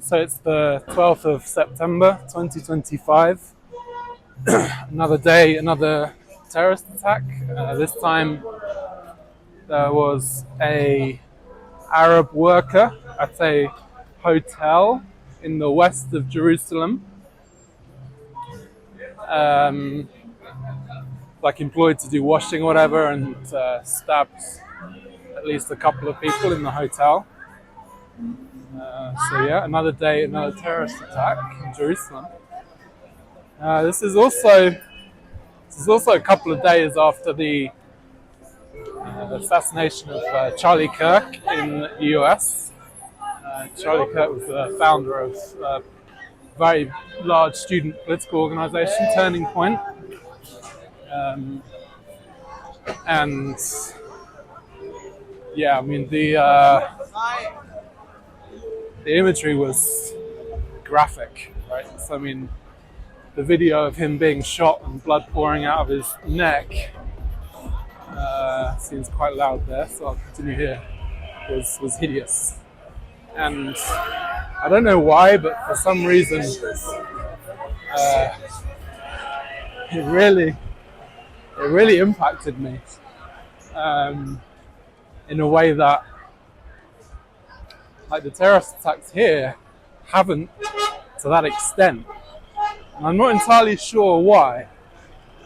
So it's the 12th of September 2025. Another day, another terrorist attack. This time there was a Arab worker at a hotel in the west of Jerusalem, like employed to do washing or whatever, and stabbed at least a couple of people in the hotel. So yeah, another day, another terrorist attack in Jerusalem. This is also a couple of days after the assassination of Charlie Kirk in the US. Charlie Kirk was the founder of a very large student political organization, Turning Point. And yeah, I mean the imagery was graphic, right? So I mean, the video of him being shot and blood pouring out of his neck seems quite loud there, so I'll continue here. Was hideous, and I don't know why, but for some reason, it really impacted me in a way that, like, the terrorist attacks here haven't to that extent. And I'm not entirely sure why.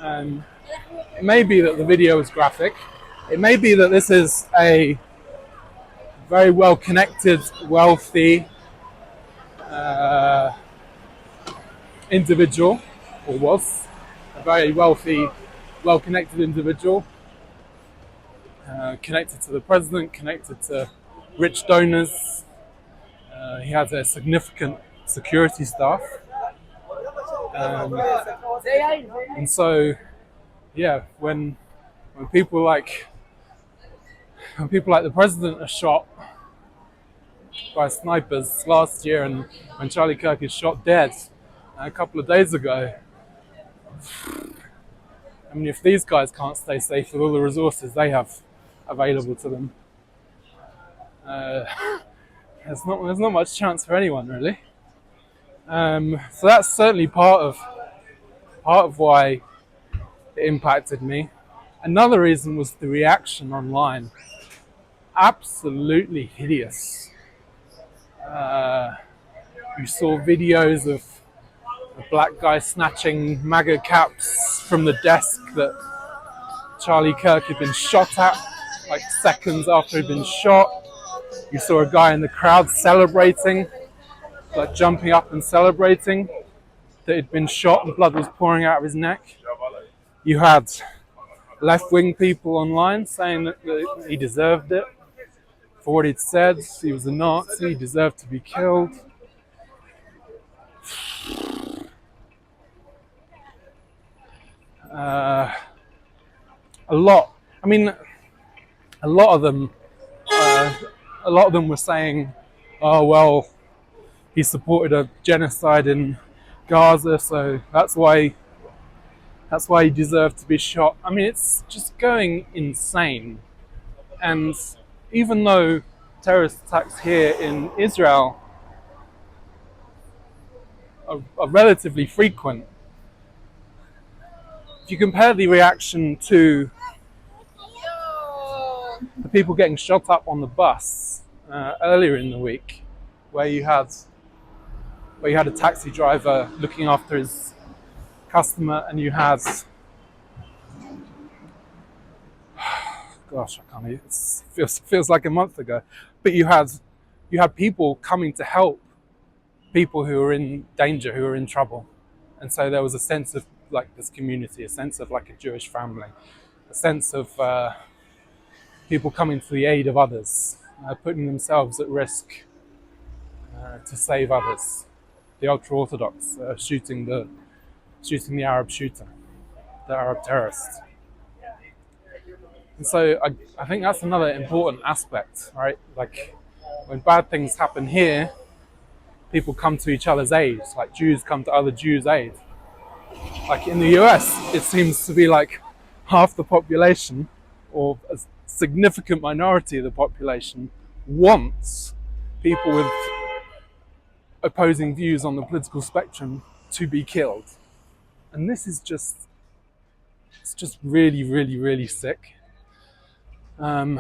It may be that the video is graphic. It may be that this is a very well-connected, wealthy individual, or was a very wealthy, well-connected individual, connected to the president, connected to rich donors. He has a significant security staff. And so, yeah, when people like the president are shot by snipers last year, and when Charlie Kirk is shot dead a couple of days ago, I mean, if these guys can't stay safe with all the resources they have available to them, there's not much chance for anyone, really. So that's certainly part of why it impacted me. Another reason was the reaction online. Absolutely hideous. You saw videos of a black guy snatching MAGA caps from the desk that Charlie Kirk had been shot at, like seconds after he'd been shot. You saw a guy in the crowd celebrating, like jumping up and celebrating that he'd been shot and blood was pouring out of his neck. You had left-wing people online saying that he deserved it for what he'd said. He was a Nazi, he deserved to be killed. A lot of them were saying, oh well, he supported a genocide in Gaza, so that's why he deserved to be shot. I mean, it's just going insane. And even though terrorist attacks here in Israel are relatively frequent, if you compare the reaction to the people getting shot up on the bus earlier in the week, where you had a taxi driver looking after his customer, and you had, gosh, I can't. It feels like a month ago, but you had people coming to help people who are in danger, who are in trouble, and so there was a sense of like this community, a sense of like a Jewish family, a sense of people coming to the aid of others, putting themselves at risk to save others. The ultra-Orthodox shooting the Arab shooter, the Arab terrorist. And so I think that's another important aspect, right? Like, when bad things happen here, people come to each other's aid, like Jews come to other Jews' aid. Like in the US, it seems to be like half the population, or a significant minority of the population, wants people with opposing views on the political spectrum to be killed. And this is it's just really, really, really sick. And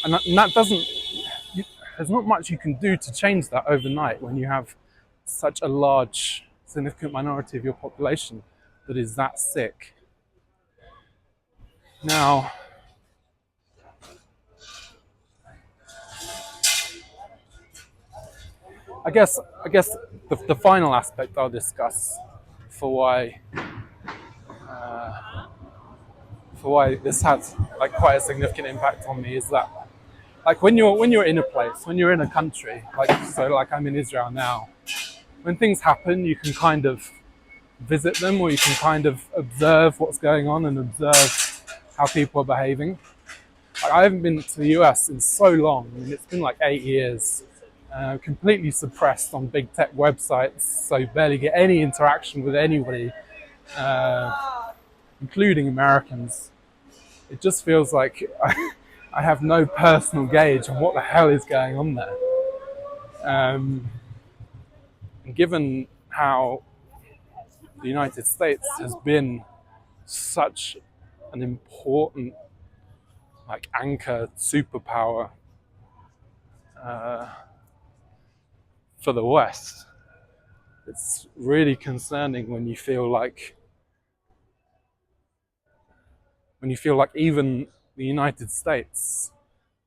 that doesn't, there's not much you can do to change that overnight when you have such a large, significant minority of your population that is that sick. Now, I guess the final aspect I'll discuss for why this has like quite a significant impact on me is that like when you're in a place, when you're in a country, like I'm in Israel now, when things happen, you can kind of visit them, or you can kind of observe what's going on and observe how people are behaving. Like, I haven't been to the US in so long. I mean, it's been like 8 years. Completely suppressed on big tech websites, so barely get any interaction with anybody, including Americans. It just feels like I have no personal gauge on what the hell is going on there. And given how the United States has been such an important like anchor superpower for the West, it's really concerning when you feel like even the United States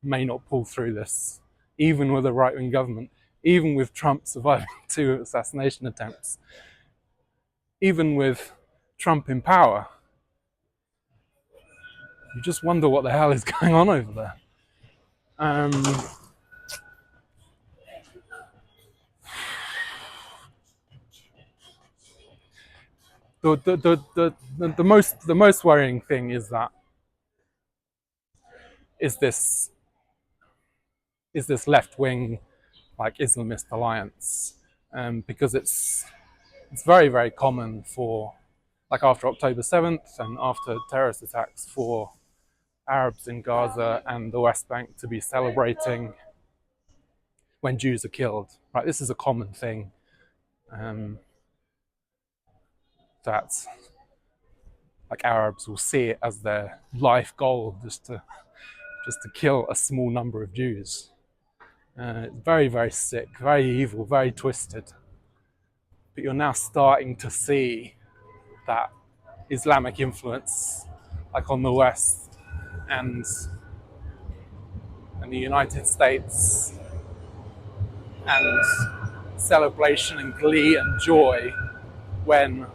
may not pull through this, even with a right-wing government, even with Trump surviving 2 assassination attempts, even with Trump in power. You just wonder what the hell is going on over there. The most worrying thing is this left wing like Islamist alliance, because it's very, very common for like after October 7th and after terrorist attacks for Arabs in Gaza and the West Bank to be celebrating when Jews are killed. Right, this is a common thing. That like Arabs will see it as their life goal just to kill a small number of Jews. It's very, very sick, very evil, very twisted. But you're now starting to see that Islamic influence, like on the West and the United States, and celebration and glee and joy when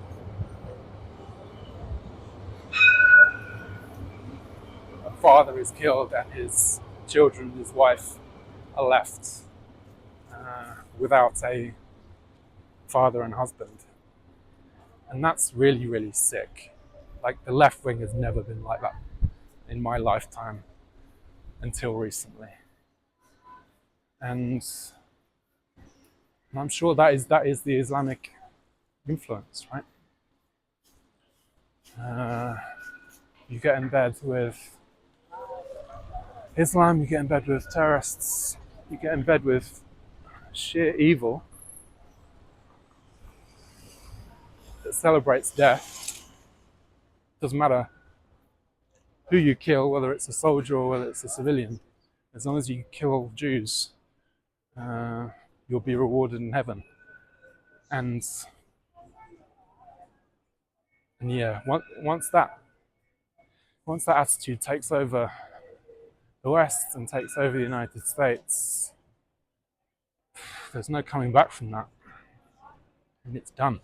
a father is killed and his children, his wife, are left without a father and husband. And that's really, really sick. Like, the left wing has never been like that in my lifetime until recently. And I'm sure that is the Islamic influence, right? You get in bed with Islam, you get in bed with terrorists, you get in bed with sheer evil that celebrates death. Doesn't matter who you kill, whether it's a soldier or whether it's a civilian. As long as you kill Jews, you'll be rewarded in heaven. And yeah, once that attitude takes over the West and takes over the United States, there's no coming back from that, and it's done.